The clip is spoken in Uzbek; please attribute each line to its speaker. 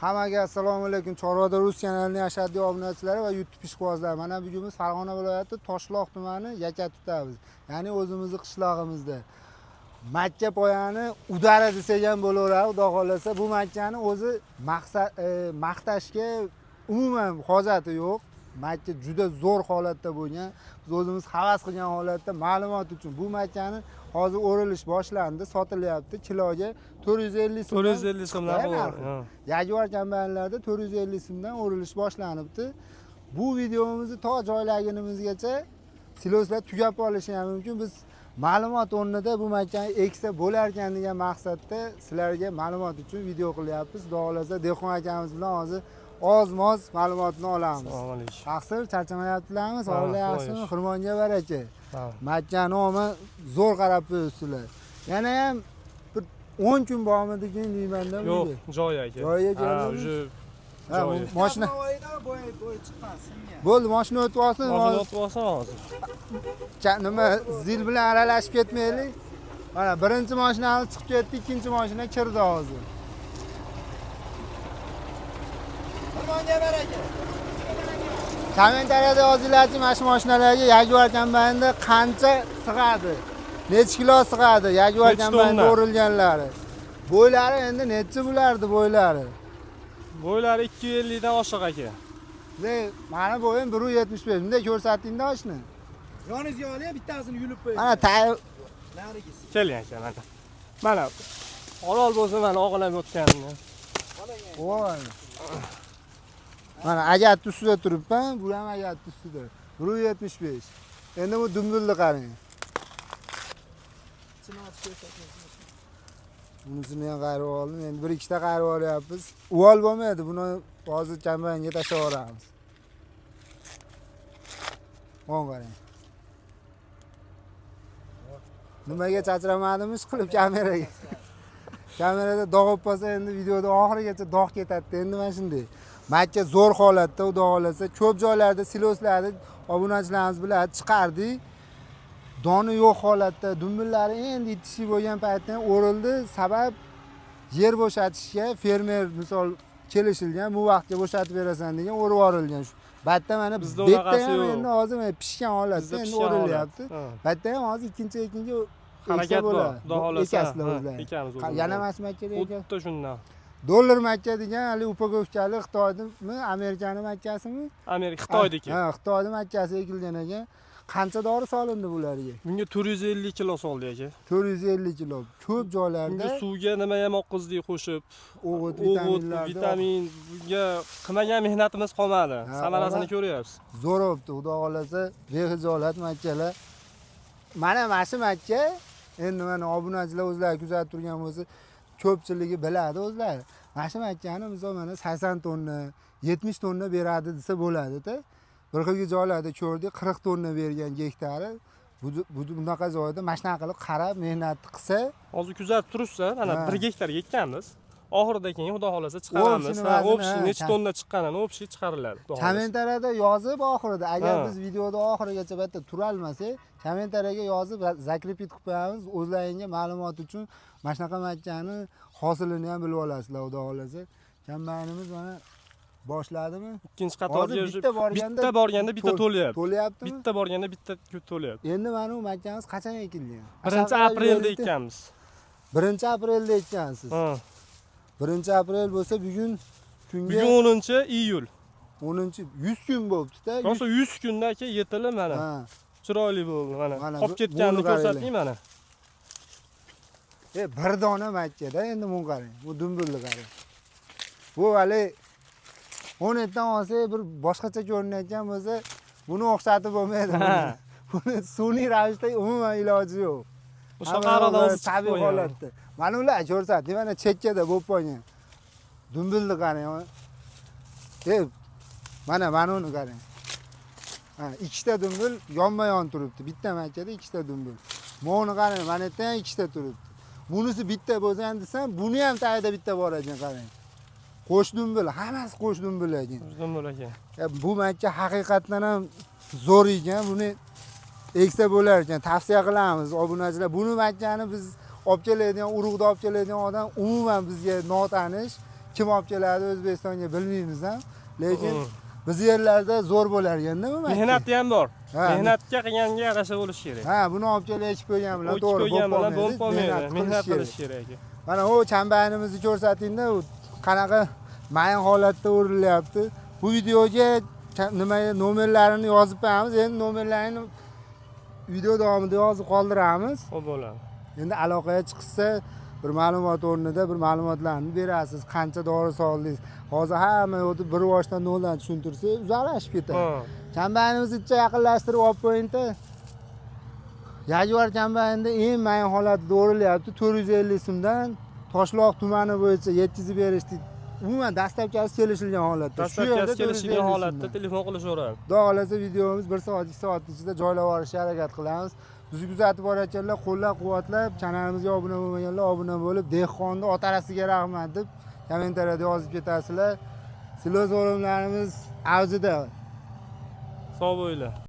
Speaker 1: Hammaga assalomu alaykum. Chorvada Rus kanalining ashaddiy obunachilari va YouTube ishqibozlari. Mana bugun biz Farg'ona viloyati Toshloq tumani Yakatutdamiz. Ya'ni o'zimizning qishlog'imizda. Makka poyani udara desak ham bo'laveradi, xudo xolasa. Bu makkani o'zi maqtashga umuman hojati yo'q. Makka juda zo'r holatda bo'lgan. Biz o'zimiz havas qilgan holatda ma'lumot uchun bu makkani hozir o'rilish boshlandi, sotilyapti. Kiloga 450 so'm.
Speaker 2: 450 so'mdan bo'ladi.
Speaker 1: Yaguar kombaynlarda 450 so'mdan o'rilish boshlanibdi. Bu videomizni to joylagunimizgacha siloslar tugab olishi ham mumkin. Biz ma'lumot o'rnida bu makkani eksa bo'lar ekan degan maqsadda sizlarga ma'lumot uchun video qilyapmiz. Xudo xolasa Dehqon akamiz bilan hozir oz-moz ma'lumotni olamiz.
Speaker 2: Assalomu alaykum.
Speaker 1: Taqsir, charchamayaptilarmi? Sog'lik yaxshimi? Xirmonga baraka. Makka nomi zo'r qarab qo'yibsizlar. Yana ham bir 10 kun bormadikin deymanda bu.
Speaker 2: Yo'q, joyi aka.
Speaker 1: Joyiga keldimi?
Speaker 2: Joyi.
Speaker 1: Mashina
Speaker 3: bo'y chiqqansin.
Speaker 1: bo'ldi, mashina o'tib olsin.
Speaker 2: Mashina o'tib olsin hozir.
Speaker 1: Nima zil bilan aralashib ketmaylik. Mana birinchi mashinamiz chiqib ketdi, ikkinchi mashina kirdi hozir.
Speaker 3: Xirmonga baraka.
Speaker 1: Kommentariyada yozinglarchi, mana shu mashinalarga Jaguar kombaynda qancha sig'adi? Necha kilo sig'adi Jaguar kombaynda o'rilganlari? Bo'ylari endi necha bo'lardi bo'ylari?
Speaker 2: Bo'ylari 250 dan oshiq aka.
Speaker 1: Mana bo'yim 1.75. Bunday ko'rsatdingda oshni.
Speaker 3: Yoningizga oling, bittasini yulib qo'ying.
Speaker 1: Mana
Speaker 3: narigisi.
Speaker 2: Keling aka mana. Mana halol bo'lsa mana o'g'lim o'tganini.
Speaker 1: voy. Mana agat ustida turibman, bu ham agat ustida. 1.75. Endi bu dumbulni qarang. Bunisini ham qayirib oldim. Endi bir ikkita qayirib olyapmiz. Uvol bo'lmaydi. Buni hozir kombaynga tashlab yuboramiz. O'n qarang. Nimaga chachramadimiz qilib kameraga. Kamerada dog' bo'lsa endi videoda oxirigacha dog' ketadi. Endi mana shunday. Makka zo'r holatda, xudo xolasa, ko'p joylarda siloslarni obunachilarimiz bilan chiqardik. Doni yo'q holatda, dumbullari endi itishib bo'lgan paytda o'rildi. Sabab yer bo'shatishga fermer misol kelishilgan, bu vaqtga bo'shatib berasan degan o'rib yuborilgan. Shu batda mana betda ham endi hozir pishgan holatda endi o'rilyapti. Batda ham hozir ikkinchi
Speaker 2: harakat bor. Xudo xolasa.
Speaker 1: Yana makkaga ekan.
Speaker 2: Xuddi shundan.
Speaker 1: Dollar makka degan hali upagovkali Xitoydimi, Amerikani makkasimi?
Speaker 2: Xitoydiki.
Speaker 1: Ha, Xitoyning makkasi ekilgan ekan. Qancha dori solindi bularga?
Speaker 2: Bunga 450 kilo soldi aka.
Speaker 1: 450 kilo. Ko'p joylarda
Speaker 2: bunga suvga nima ham oqqizdik qo'shib,
Speaker 1: o'g'it,
Speaker 2: vitamin, bunga qilmagan mehnatimiz qolmadi. Samarasini ko'ryapsiz.
Speaker 1: Zo'r bo'libdi, xudo xolasa, behijolat makkalar. Mana shu makka endi mana obunachilar o'zlari kuzatib turgan bo'lsa, ko'pchiligi biladi o'zlari. Mana shu makkani misol mana 80 tonna, 70 tonna beradi desa bo'ladi-da. Bir xilgi joylarda ko'rdik 40 tonna bergan gektari. Bunaqa joyda mashina qilib qarab mehnatni qilsa,
Speaker 2: hozir kuzatib turibsiz, mana 1 gektarga ekkanmiz. Oxirida keyin xudo xolasa chiqaramiz. O'pshi necha tonna chiqqanini o'pshi chiqariladi.
Speaker 1: Kommentariyada yozib oxirida, agar biz videoda oxirigacha bitta tura olmasak, kommentariyaga yozib zakrepit qilib qo'yamiz. O'zlaringizga ma'lumot uchun mana shunaqa makkani hosilini ham bilib olasizlar, xudo xolasa. Kombaynimiz mana boshladimi?
Speaker 2: Ikkinchi qatorga bitta borganda bitta to'lyapti.
Speaker 1: To'lyaptimi?
Speaker 2: Bitta borganda bitta to'lyapti.
Speaker 1: Endi mana bu makkamiz qachon ekilgan?
Speaker 2: 1-aprelda ekkanmiz.
Speaker 1: 1-aprelda ekkansiz. 1-aprel bo'lsa bugun kunga
Speaker 2: 10-iyul.
Speaker 1: 100 kun bo'libdi-da.
Speaker 2: Rosa 100 kunda aka yetilib mana. Chiroyli bo'ldi mana. Qolib ketganini ko'rsating mana.
Speaker 1: Bir dona makkada endi bu qarang. Bu dumbulni qarang. Bu hali 10 dan olsa bir boshqacha ko'rinayotgan bo'lsa, buni o'xshatib bo'lmaydi. Buni sun'iy ravishda umuman iloji yo'q.
Speaker 2: O'sha qaroqdan
Speaker 1: tabiiy holatda. Mana ular ko'rsating, mana chekkada bo'lib qolgan. Dumbulni qarang. Mana uni qarang. Ha, ikkita dumbul yonma-yon turibdi. Bitta makkada ikkita dumbul. Moni qarang, mana yerda ham ikkita turibdi. Bunisi bitta bo'lsa desam, buni ham tagida bitta bor ekan, qarang. Qo'sh dumbul, hammasi qo'sh dumbul ekan.
Speaker 2: Qo'sh dumbul ekan.
Speaker 1: Bu makka haqiqatan ham zo'r ekan. Buni eksa bo'lar ekan. Tavsiya qilamiz obunachilar. Buni makkani biz olib keladigan, urug'da olib keladigan odam umuman bizga notanish. kim olib keladi O'zbekistonga bilmaymiz ham. Lekin biz yerlarda zo'r bo'lar ekanda bu makka.
Speaker 2: Mehnati ham bor.
Speaker 1: Ha,
Speaker 2: Mehnatga qilganga yarasha bo'lishi kerak.
Speaker 1: Ha, buni olib kelib ekib qo'ygan bilan
Speaker 2: O'tib
Speaker 1: to'g'ri
Speaker 2: qo'ygan bilan bo'lib
Speaker 1: bo'lmaydi.
Speaker 2: qolmaydi. Mehnat qilish kerak.
Speaker 1: Mana u chambaynimizni ko'rsatingda, u qanaqa mayin holatda o'rilyapti. Bu videoga nima nomerlarini yozib qo'yamiz. Endi nomerlarini video davomida yozib qoldiramiz.
Speaker 2: Xo'p bo'ladi.
Speaker 1: Endi aloqaga chiqsa bir ma'lumot o'rnida bir ma'lumotlarni berasiz. Qancha dori soldingiz. Hozir hamma yo'lda bir boshdan noldan tushuntirsangiz uzoqlashib ketadi. Chambaynimizni yaqinlashtirib olib qo'yingda. Yaguar chambayinda eng mayin holatda o'rilyapti. 450 so'mdan Toshloq tumani bo'yicha yetkazib berishdi. Umuman dastlabkasi kelishilgan holatda.
Speaker 2: Dastlabkasi kelishilgan holatda telefon qilishaveradi.
Speaker 1: Xudo xolasa videomiz 1 soat 2 soat ichida joylab olishga harakat qilamiz. Bizni kuzatib borayotganlar qo'llab-quvvatlab, kanalimizga obuna bo'lmaganlar obuna bo'lib, dehqonni otarasiga rahmat deb kommentariyada yozib ketasizlar. Sizlar zo'rimlarimiz avjida.
Speaker 2: Sog' bo'linglar.